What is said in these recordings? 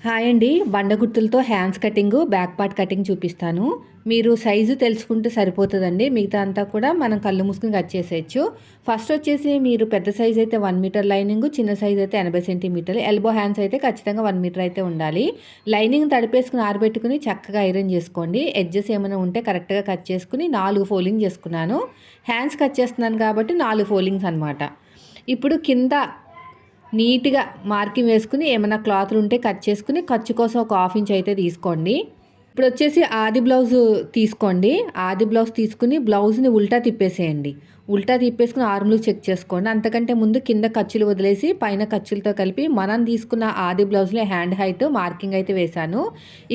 Hi అండి. బండగుర్తులతో hands cutting, back part cutting చూపిస్తాను. మీరు సైజు తెలుసుకుంటే సరిపోతుందండి. మిగతా అంతా కూడా మనం కళ్ళు మూసుకుని కట్ చేసేయచ్చు. ఫస్ట్ వచ్చేసి మీరు పెద్ద సైజ్ అయితే 1 మీటర్ లైనింగ్, చిన్న సైజ్ అయితే 80 సెంటీమీటర్లు, ఎల్బో హ్యాండ్స్ అయితే ఖచ్చితంగా 1 మీటర్ అయితే ఉండాలి. లైనింగ్ తడిపేసుకుని ఆరబెట్టుకుని చక్కగా ఐరన్ చేసుకోండి. ఎడ్జెస్ ఏమైనా ఉంటే కరెక్ట్గా కట్ చేసుకుని 4 ఫోల్డింగ్ చేసుకున్నాను. హ్యాండ్స్ కట్ చేస్తున్నాను కాబట్టి 4 ఫోల్డింగ్స్ అనమాట. ఇప్పుడు కింద నీట్గా మార్కింగ్ వేసుకుని ఏమైనా క్లాత్లు ఉంటే కట్ చేసుకుని ఖర్చు కోసం ఒక 1/2 ఇంచ్ అయితే తీసుకోండి. ఇప్పుడు వచ్చేసి ఆది బ్లౌజ్ తీసుకోండి. ఆది బ్లౌజ్ తీసుకుని బ్లౌజ్ని ఉల్టా తిప్పేసేయండి. ఉల్టా తిప్పేసుకుని ఆర్మ్లు చెక్ చేసుకోండి. అంతకంటే ముందు కింద ఖర్చులు వదిలేసి పైన ఖర్చులతో కలిపి మనం తీసుకున్న ఆది బ్లౌజ్లో హ్యాండ్ హైట్ మార్కింగ్ అయితే వేశాను.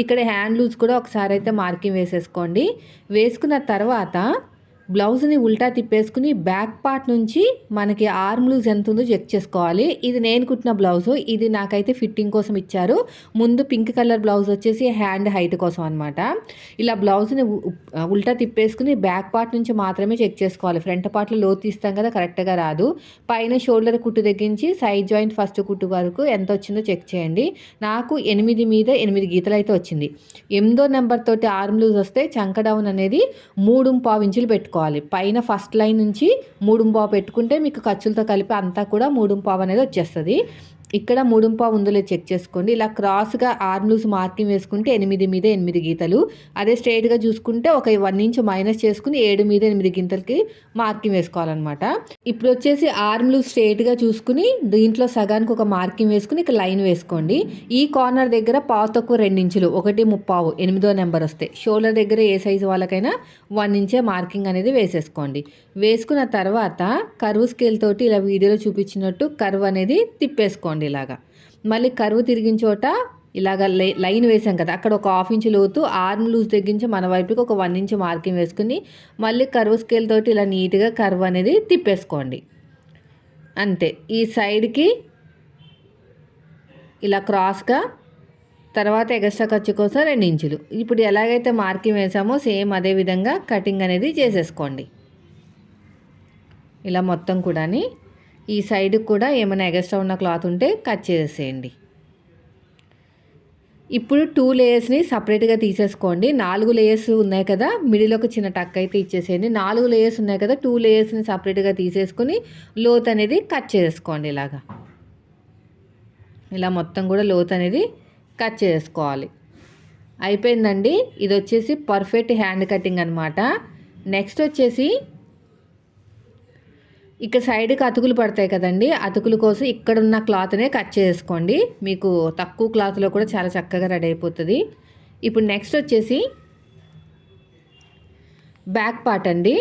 ఇక్కడ హ్యాండ్ లూజ్ కూడా ఒకసారి అయితే మార్కింగ్ వేసేసుకోండి. వేసుకున్న తర్వాత బ్లౌజ్ని ఉల్టా తిప్పేసుకుని బ్యాక్ పార్ట్ నుంచి మనకి ఆర్మ్ లూజ్ ఎంత ఉందో చెక్ చేసుకోవాలి. ఇది నేను కుట్టిన బ్లౌజు. ఇది నాకైతే ఫిట్టింగ్ కోసం ఇచ్చారు. ముందు పింక్ కలర్ బ్లౌజ్ వచ్చేసి హ్యాండ్ హైట్ కోసం అనమాట. ఇలా బ్లౌజ్ని ఉల్టా తిప్పేసుకుని బ్యాక్ పార్ట్ నుంచి మాత్రమే చెక్ చేసుకోవాలి. ఫ్రంట్ పార్ట్లో లోతు తీస్తాం కదా, కరెక్ట్గా రాదు. పైన షోల్డర్ కుట్టు తగ్గించి సైడ్ జాయింట్ ఫస్ట్ కుట్టు వరకు ఎంత వచ్చిందో చెక్ చేయండి. నాకు 8 మీద 8 గీతలు అయితే వచ్చింది. 8వ నెంబర్ తోటి ఆర్మ్ లూజ్ వస్తే చంక డౌన్ అనేది 3.5 ఇంచులు పెట్టుకోవాలి. పైన ఫస్ట్ లైన్ నుంచి 3.5 పెట్టుకుంటే మీకు ఖర్చులతో కలిపి అంతా కూడా 3.5 అనేది వచ్చేస్తుంది. ఇక్కడ 3.5 ఉందో చెక్ చేసుకోండి. ఇలా క్రాస్గా ఆర్మ్ లూజ్ మార్కింగ్ వేసుకుంటే 8 మీద 8 గీతలు. అదే స్ట్రైట్గా చూసుకుంటే ఒక 1 ఇంచ్ మైనస్ చేసుకుని 7 మీద 8 గీతలకి మార్కింగ్ వేసుకోవాలన్నమాట. ఇప్పుడు వచ్చేసి ఆర్మ్ లూజ్ స్ట్రైట్గా చూసుకుని దీంట్లో సగానికి ఒక మార్కింగ్ వేసుకుని ఇక్కడ లైన్ వేసుకోండి. ఈ కార్నర్ దగ్గర పావు తక్కువ 2 ఇంచులు 1.35 8వ నెంబర్ వస్తాయి. షోల్డర్ దగ్గర ఏ సైజు వాళ్ళకైనా 1 ఇంచే మార్కింగ్ అనేది వేసేసుకోండి. వేసుకున్న తర్వాత కర్వ్ స్కేల్ తోటి ఇలా వీడియోలో చూపించినట్టు కర్వ్ అనేది తిప్పేసుకోండి. ఇలాగా మళ్ళీ కర్వ్ తిరిగిన చోట ఇలాగ లైన్ వేసాం కదా, అక్కడ ఒక 1/2 ఇంచ్ లోతు ఆర్మ్ లూజ్ తగ్గించి మన వైపుకి ఒక 1 ఇంచ్ మార్కింగ్ వేసుకుని మళ్ళీ కర్వ్ స్కేల్ తోటి ఇలా నీట్గా కర్వ్ అనేది తిప్పేసుకోండి. అంతే. ఈ సైడ్కి ఇలా క్రాస్గా, తర్వాత ఎగస్ట్రా ఖర్చు కోసం 2 ఇంచులు. ఇప్పుడు ఎలాగైతే మార్కింగ్ వేసామో సేమ్ అదే విధంగా కటింగ్ అనేది చేసేసుకోండి. ఇలా మొత్తం కూడాని ఈ సైడ్కి కూడా ఏమైనా ఎగస్ట్రా ఉన్న క్లాత్ ఉంటే కట్ చేసేయండి. ఇప్పుడు 2 లేయర్స్ని సపరేట్గా తీసేసుకోండి. 4 లేయర్స్ ఉన్నాయి కదా, మిడిల్ ఒక చిన్న టక్ అయితే ఇచ్చేసేయండి. 4 లేయర్స్ ఉన్నాయి కదా, 2 లేయర్స్ని సపరేట్గా తీసేసుకుని లోత్ అనేది కట్ చేసుకోండి. ఇలా మొత్తం కూడా లోత్ అనేది కట్ చేసుకోవాలి. అయిపోయిందండి. ఇది వచ్చేసి పర్ఫెక్ట్ హ్యాండ్ కటింగ్ అనమాట. నెక్స్ట్ వచ్చేసి ఇక్కడ సైడ్కి అతుకులు పడతాయి కదండి, అతుకుల కోసం ఇక్కడ ఉన్న క్లాత్నే కట్ చేసుకోండి. మీకు తక్కువ క్లాత్లో కూడా చాలా చక్కగా రెడీ అయిపోతుంది. ఇప్పుడు నెక్స్ట్ వచ్చేసి బ్యాక్ పార్ట్ అండి.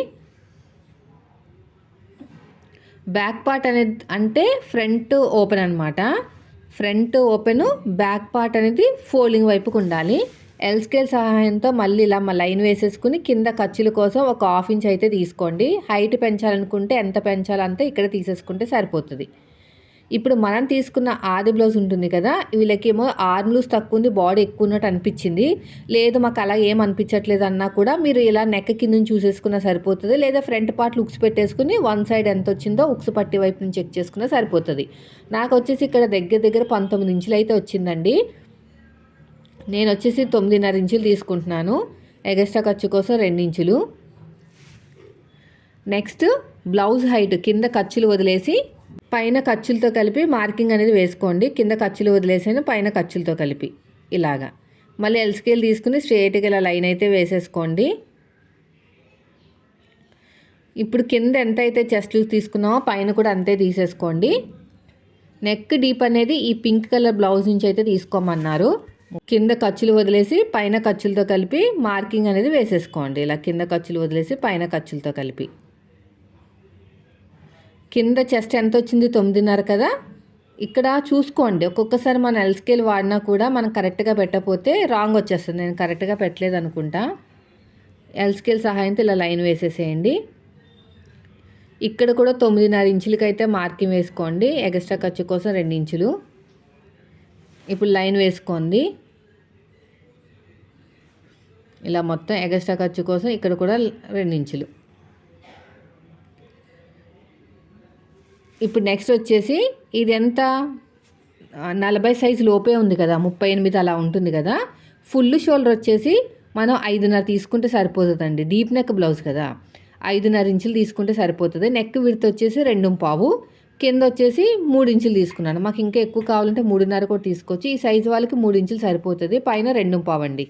బ్యాక్ పార్ట్ అనేది అంటే ఫ్రంట్ ఓపెన్ అనమాట. ఫ్రంట్ ఓపెను, బ్యాక్ పార్ట్ అనేది ఫోల్డింగ్ వైపుకు ఉండాలి. ఎల్ స్కేల్ సహాయంతో మళ్ళీ ఇలా లైన్ వేసేసుకుని కింద ఖర్చుల కోసం ఒక 1/2 ఇంచ్ అయితే తీసుకోండి. హైట్ పెంచాలనుకుంటే ఎంత పెంచాలంటే ఇక్కడ తీసేసుకుంటే సరిపోతుంది. ఇప్పుడు మనం తీసుకున్న ఆది బ్లౌజ్ ఉంటుంది కదా, వీళ్ళకేమో ఆర్మ్ లూజ్ తక్కువ ఉంది, బాడీ ఎక్కువ ఉన్నట్టు అనిపించింది. లేదు మాకు అలా ఏం అనిపించట్లేదు అన్నా కూడా మీరు ఇలా నెక్ కింద చూసేసుకున్నా సరిపోతుంది. లేదా ఫ్రంట్ పార్ట్ ఉక్స్ పెట్టేసుకుని 1 సైడ్ ఎంత వచ్చిందో ఉక్స్ పట్టి వైపు నుంచి చెక్ చేసుకున్నా సరిపోతుంది. నాకు వచ్చేసి ఇక్కడ దగ్గర 19 ఇంచులు అయితే వచ్చిందండి. నేను వచ్చేసి 9.5 ఇంచులు తీసుకుంటున్నాను. ఎగస్ట్రా ఖర్చు కోసం 2 ఇంచులు. నెక్స్ట్ బ్లౌజ్ హైట్ కింద ఖర్చులు వదిలేసి పైన ఖర్చులతో కలిపి మార్కింగ్ అనేది వేసుకోండి. కింద ఖర్చులు వదిలేసాను, పైన ఖర్చులతో కలిపి ఇలాగా. మళ్ళీ ఎల్ స్కేల్ తీసుకుని స్ట్రైట్గా ఇలా లైన్ అయితే వేసేసుకోండి. ఇప్పుడు కింద ఎంత అయితే చెస్ట్ లూజ్ తీసుకున్నామో పైన కూడా అంతే తీసేసుకోండి. నెక్ డీప్ అనేది ఈ పింక్ కలర్ బ్లౌజ్ నుంచి అయితే తీసుకోమన్నారు. కింద ఖర్చులు వదిలేసి పైన ఖర్చులతో కలిపి మార్కింగ్ అనేది వేసేసుకోండి. ఇలా కింద ఖర్చులు వదిలేసి పైన ఖర్చులతో కలిపి. కింద చెస్ట్ ఎంత వచ్చింది? 9.5 కదా. ఇక్కడ చూసుకోండి, ఒక్కొక్కసారి మన ఎల్ స్కేల్ వాడినా కూడా మనం కరెక్ట్గా పెట్టకపోతే రాంగ్ వచ్చేస్తుంది. నేను కరెక్ట్గా పెట్టలేదు అనుకుంటా. ఎల్ స్కేల్ సహాయంతో ఇలా లైన్ వేసేసేయండి. ఇక్కడ కూడా 9.5 ఇంచులకి అయితే మార్కింగ్ వేసుకోండి. ఎక్స్ట్రా ఖర్చు కోసం 2 ఇంచులు. ఇప్పుడు లైన్ వేసుకోండి. ఇలా మొత్తం ఎక్స్ట్రా ఖర్చు కోసం ఇక్కడ కూడా 2 ఇంచులు. ఇప్పుడు నెక్స్ట్ వచ్చేసి ఇది ఎంత 40 సైజు లోపే ఉంది కదా, 38 అలా ఉంటుంది కదా. ఫుల్ షోల్డర్ వచ్చేసి మనం 5.5 తీసుకుంటే సరిపోతుందండి. డీప్ నెక్ బ్లౌజ్ కదా, 5.5 ఇంచులు తీసుకుంటే సరిపోతుంది. నెక్ విడ్త్ వచ్చేసి 2.5, కింద వచ్చేసి 3 ఇంచులు తీసుకున్నాను. మాకు ఇంకా ఎక్కువ కావాలంటే 3.5 కూడా తీసుకోవచ్చు. ఈ సైజు వాళ్ళకి 3 ఇంచులు సరిపోతుంది, పైన 2.5 అండి.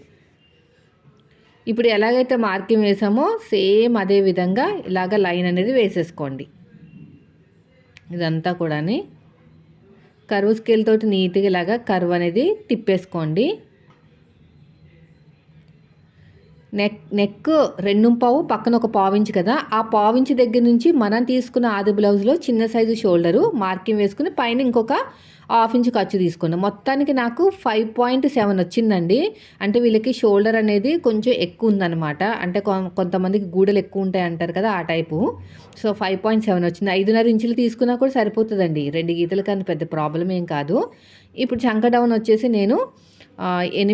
ఇప్పుడు ఎలాగైతే మార్కింగ్ వేసామో సేమ్ అదే విధంగా ఇలాగ లైన్ అనేది వేసేసుకోండి. ఇదంతా కూడా కర్వ్ స్కేల్ తోటి నీట్గా ఇలాగా కర్వ్ అనేది తిప్పేసుకోండి. నెక్ 2.5 పక్కన ఒక పావించి కదా, ఆ పావించి దగ్గర నుంచి మనం తీసుకున్న ఆది బ్లౌజ్లో చిన్న సైజు షోల్డరు మార్కింగ్ వేసుకుని పైన ఇంకొక 1/2 ఇంచు ఖర్చు తీసుకున్నాం. మొత్తానికి నాకు 5.7 వచ్చిందండి. అంటే వీళ్ళకి షోల్డర్ అనేది కొంచెం ఎక్కువ ఉందన్నమాట. అంటే కొంతమందికి గూడలు ఎక్కువ ఉంటాయి అంటారు కదా, ఆ టైపు. సో 5.7 వచ్చింది. 5.5 ఇంచులు తీసుకున్నా కూడా సరిపోతుందండి. 2 గీతలు కానీ పెద్ద ప్రాబ్లం ఏం కాదు. ఇప్పుడు చంక డౌన్ వచ్చేసి నేను 8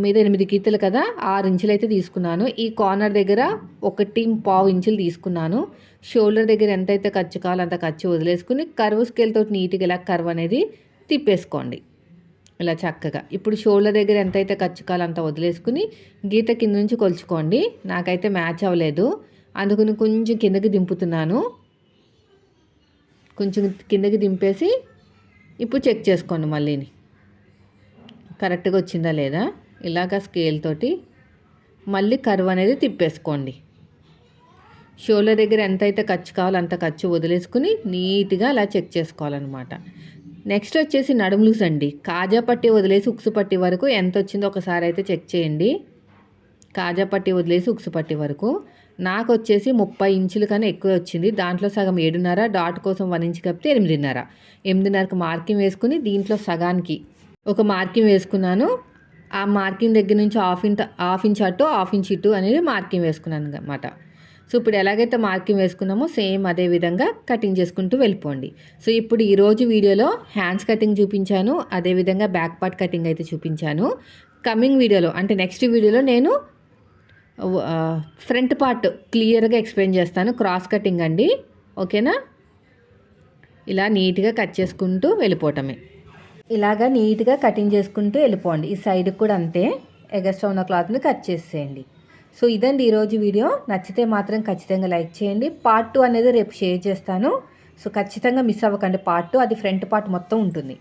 మీద 8 గీతలు కదా, 6 ఇంచులు అయితే తీసుకున్నాను. ఈ కార్నర్ దగ్గర 1.5 ఇంచులు తీసుకున్నాను. షోల్డర్ దగ్గర ఎంతైతే ఖర్చు కావాలో అంత ఖర్చు వదిలేసుకుని కర్వ్ స్కేల్ తోటి నీట్గా ఇలా కర్వ్ అనేది తిప్పేసుకోండి ఇలా చక్కగా. ఇప్పుడు షోల్డర్ దగ్గర ఎంతైతే ఖర్చు కావాలో అంత వదిలేసుకుని గీత కింద నుంచి కొలుచుకోండి. నాకైతే మ్యాచ్ అవ్వలేదు, అందుకని కొంచెం కిందకి దింపుతున్నాను. కొంచెం కిందకి దింపేసి ఇప్పుడు చెక్ చేసుకోండి మళ్ళీని కరెక్ట్గా వచ్చిందా లేదా. ఇలాగ స్కేల్ తోటి మళ్ళీ కర్వ్ అనేది తిప్పేసుకోండి. షోల్డర్ దగ్గర ఎంతైతే ఖర్చు కావాలో అంత ఖర్చు వదిలేసుకుని నీట్గా అలా చెక్ చేసుకోవాలన్నమాట. నెక్స్ట్ వచ్చేసి నడుము లూజ్ అండి. కాజా పట్టి వదిలేసి ఉక్సు పట్టి వరకు ఎంత వచ్చిందో ఒకసారి అయితే చెక్ చేయండి. కాజా పట్టి వదిలేసి ఉక్సు పట్టి వరకు నాకు వచ్చేసి 30 ఇంచులు కన్నా ఎక్కువ వచ్చింది. దాంట్లో సగం 7.5, డాట్ కోసం 1 ఇంచు కప్పితే 8.5. 8.5కి మార్కింగ్ వేసుకుని దీంట్లో సగానికి ఒక మార్కింగ్ వేసుకున్నాను. ఆ మార్కింగ్ దగ్గర నుంచి హాఫ్ ఇంచ్ అటు 1/2 ఇంచ్ ఇటు అనేది మార్కింగ్ వేసుకున్నాను అన్నమాట. సో ఇప్పుడు ఎలాగైతే మార్కింగ్ వేసుకున్నామో సేమ్ అదే విధంగా కటింగ్ చేసుకుంటూ వెళ్ళిపోండి. సో ఇప్పుడు ఈరోజు వీడియోలో హ్యాండ్స్ కటింగ్ చూపించాను, అదేవిధంగా బ్యాక్ పార్ట్ కటింగ్ అయితే చూపించాను. కమింగ్ వీడియోలో అంటే నెక్స్ట్ వీడియోలో నేను ఫ్రంట్ పార్ట్ క్లియర్గా ఎక్స్ప్లెయిన్ చేస్తాను. క్రాస్ కటింగ్ అండి, ఓకేనా. ఇలా నీట్గా కట్ చేసుకుంటూ వెళ్ళిపోవటమే. ఇలాగా నీట్గా కటింగ్ చేసుకుంటూ వెళ్ళిపోండి. ఈ సైడ్కి కూడా అంతే, ఎగస్ట్రా ఉన్న క్లాత్ని కట్ చేసేయండి. సో ఇదండి ఈరోజు వీడియో. నచ్చితే మాత్రం ఖచ్చితంగా లైక్ చేయండి. పార్ట్ 2 అనేది రేపు షేర్ చేస్తాను. సో ఖచ్చితంగా మిస్ అవ్వకండి పార్ట్ 2, అది ఫ్రంట్ పార్ట్ మొత్తం ఉంటుంది.